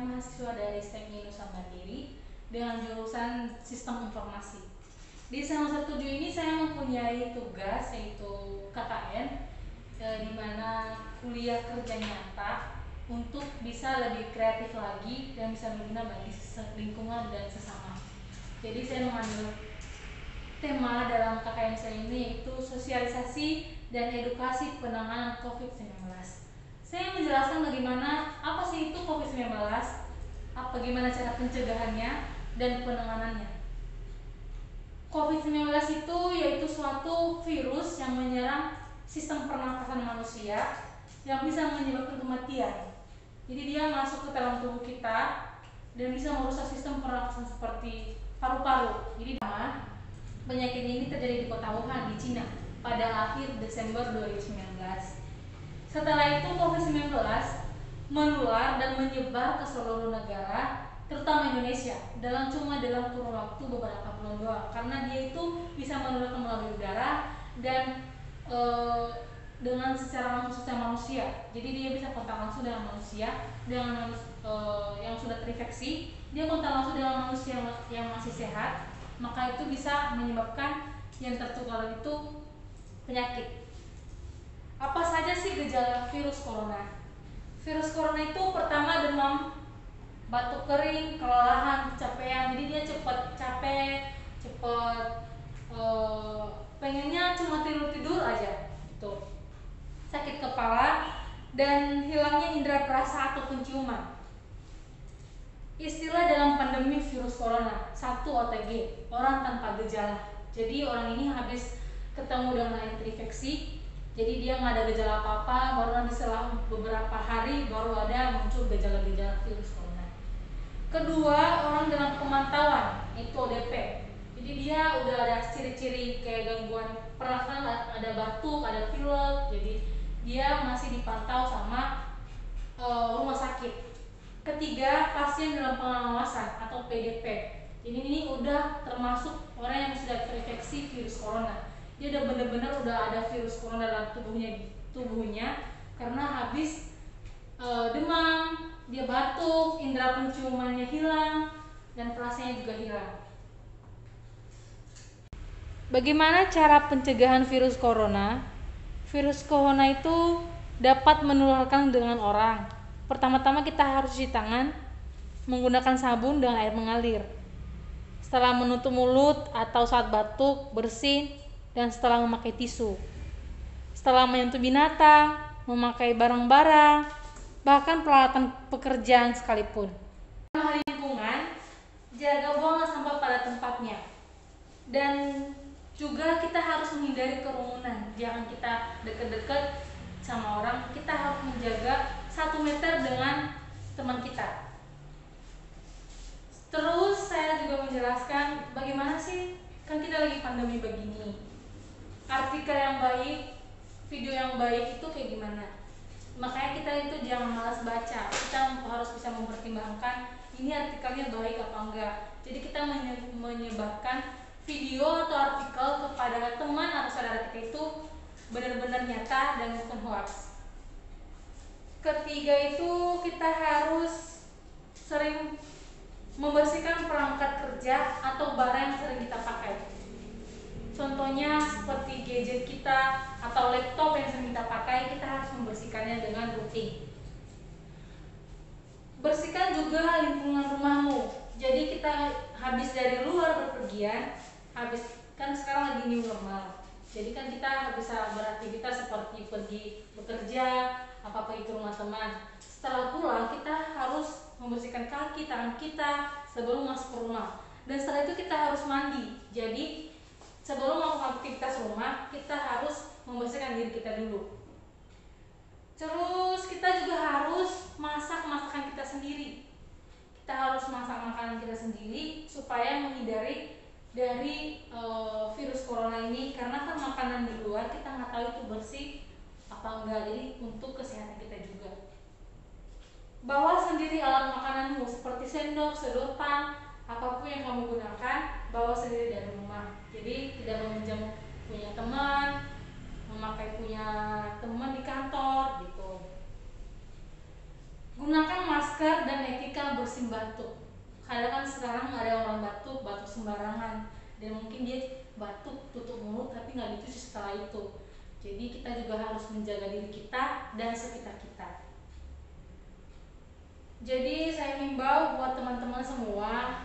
mahasiswa dari STEM Nusa Mandiri dengan jurusan Sistem Informasi. Di semester 7 ini saya mempunyai tugas yaitu KKN, di mana kuliah kerja nyata untuk bisa lebih kreatif lagi dan bisa berguna bagi lingkungan dan sesama. Jadi saya mengambil tema dalam KKN saya ini yaitu sosialisasi dan edukasi penanganan COVID-19. Saya menjelaskan bagaimana apa sih itu COVID-19, bagaimana cara pencegahannya dan penanganannya. COVID-19 itu yaitu suatu virus yang menyerang sistem pernapasan manusia yang bisa menyebabkan kematian. Jadi dia masuk ke dalam tubuh kita dan bisa merusak sistem pernapasan seperti paru-paru. Jadi penyakit ini terjadi di kota Wuhan di Cina pada akhir Desember 2019. Setelah itu COVID-19 menular dan menyebar ke seluruh negara, terutama Indonesia, dalam kurun waktu beberapa bulan doang, karena dia itu bisa menular melalui udara dan dengan secara langsung sesama manusia. Jadi dia bisa kontak langsung dengan manusia yang sudah terinfeksi, dia kontak langsung dengan manusia yang masih sehat, maka itu bisa menyebabkan yang tertular itu penyakit. Apa saja sih gejala virus corona? Virus corona itu pertama demam, batuk kering, kelelahan, kecapean. Jadi dia cepat capek, cepat pengennya cuma tidur aja gitu. Sakit kepala dan hilangnya indera perasa atau penciuman. Istilah dalam pandemi virus corona, 1 OTG, orang tanpa gejala. Jadi orang ini habis ketemu dengan yang terinfeksi, jadi dia nggak ada gejala apa-apa, baru nanti setelah beberapa hari baru ada muncul gejala-gejala virus corona. Kedua, orang dalam pemantauan, itu ODP. Jadi dia udah ada ciri-ciri kayak gangguan pernafasan, ada batuk, ada pilek, jadi dia masih dipantau sama rumah sakit. Ketiga, pasien dalam pengawasan atau PDP. Ini udah termasuk orang yang sudah terinfeksi virus corona. Dia udah benar-benar ada virus corona dalam tubuhnya karena habis demam, dia batuk, indera penciumannya hilang, dan perasanya juga hilang. Bagaimana cara pencegahan virus corona? Virus corona itu dapat menularkan dengan orang. Pertama-tama kita harus cuci tangan menggunakan sabun dengan air mengalir. Setelah menutup mulut atau saat batuk, bersin, dan setelah memakai tisu. Setelah menyentuh binatang, memakai barang-barang, bahkan peralatan pekerjaan sekalipun. Dalam hal lingkungan, jaga buang sampah pada tempatnya. Dan juga kita harus menghindari kerumunan. Jangan kita dekat-dekat sama orang. Kita harus menjaga 1 meter dengan teman kita. Terus saya juga menjelaskan bagaimana sih, kan kita lagi pandemi begini, artikel yang baik, video yang baik itu kayak gimana. Makanya kita itu jangan malas baca, kita harus bisa mempertimbangkan ini artikelnya baik apa enggak. Jadi kita menyebarkan video atau artikel kepada teman atau saudara kita itu benar-benar nyata dan bukan hoax. Ketiga itu kita harus sering membersihkan perangkat kerja atau barang yang sering kita pakai. Contohnya seperti gadget kita atau laptop yang sering kita pakai, kita harus membersihkannya dengan rutin. Bersihkan juga lingkungan rumahmu. Jadi kita habis dari luar berpergian, kan sekarang lagi new normal. Jadi kan kita bisa beraktivitas seperti pergi bekerja, pergi ke rumah teman. Setelah pulang kita harus membersihkan kaki, tangan kita sebelum masuk ke rumah. Dan setelah itu kita harus mandi. Jadi sebelum melakukan aktivitas rumah, kita harus membersihkan diri kita dulu. Terus kita juga harus masak masakan kita sendiri. Kita harus masak makanan kita sendiri supaya menghindari dari virus corona ini, karena kan makanan di luar kita nggak tahu itu bersih apa enggak. Jadi untuk kesehatan kita juga. Bawa sendiri alat makananmu seperti sendok, sedotan, apapun yang kamu gunakan, bawa sendiri dari rumah. Jadi tidak meminjam punya teman, memakai punya teman di kantor gitu. Gunakan masker dan etika bersin batuk. Kadang kan sekarang ada orang batuk sembarangan, dan mungkin dia batuk tutup mulut tapi nggak dicuci setelah itu. Jadi kita juga harus menjaga diri kita dan sekitar kita. Jadi saya himbau buat teman-teman semua,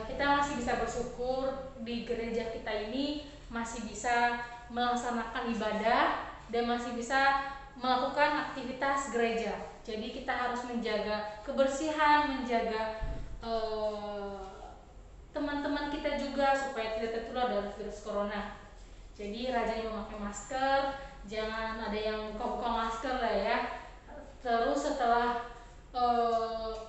kita masih bisa bersyukur di gereja kita ini masih bisa melaksanakan ibadah dan masih bisa melakukan aktivitas gereja. Jadi kita harus menjaga kebersihan, menjaga teman-teman kita juga supaya tidak tertular dari virus corona. Jadi rajin memakai masker, jangan ada yang buka-buka masker lah ya. Terus setelah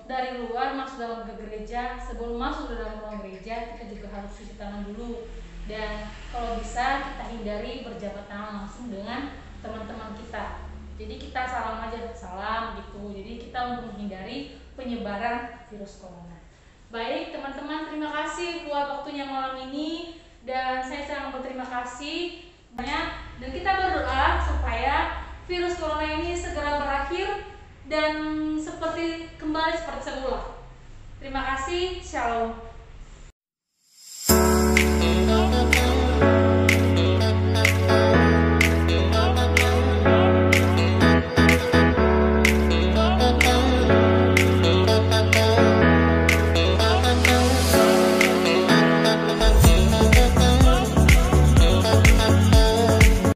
dari luar masuk dalam gereja, sebelum masuk ke dalam ruang gereja kita juga harus cuci tangan dulu, dan kalau bisa kita hindari berjabat tangan langsung dengan teman-teman kita. Jadi kita salam aja, salam gitu. Jadi kita untuk menghindari penyebaran virus corona. Baik teman-teman, terima kasih buat waktunya malam ini, dan saya sangat berterima kasih banyak, dan kita berdoa supaya virus corona ini segera berakhir dan kembali seperti semula. Terima kasih, shalom.